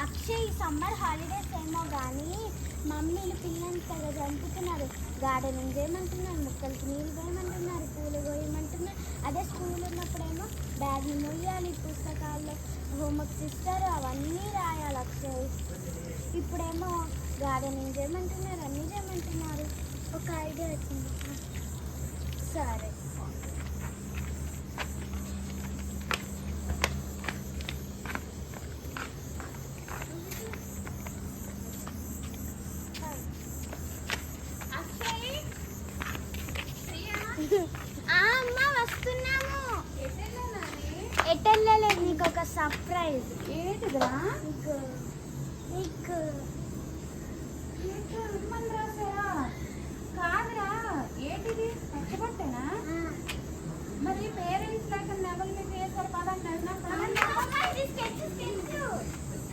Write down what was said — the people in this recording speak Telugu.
అక్షయ్ సమ్మర్ హాలిడేస్ ఏమో కానీ మమ్మీలు పిల్లల్ని తెగ చంపుతున్నారు. గార్డెనింగ్ చేయమంటున్నారు, మొక్కలకి నీళ్ళు పోయమంటున్నారు, పూలు పోయమంటున్నారు. అదే స్కూల్ ఉన్నప్పుడేమో బ్యాగ్ని మొయ్యాలి, పుస్తకాల్లో హోంవర్క్స్ ఇస్తారు, అవన్నీ రాయాలి అక్షయ్. ఇప్పుడేమో గార్డెనింగ్ చేయమంటున్నారు, అన్నీ చేయమంటున్నారు. ఒక ఐడియా వచ్చింది. సరే అమ్మ వస్తున్నాము. ఎటెళ్ళలేదు, నీకు ఒక సర్ప్రైజ్. ఏంటిదిరా? నీకు కాదురా, ఏంటిది? కష్టపట్టేనా? మరి పేరెంట్స్ లేక నెవల్ మీకు వేసారు పదండి.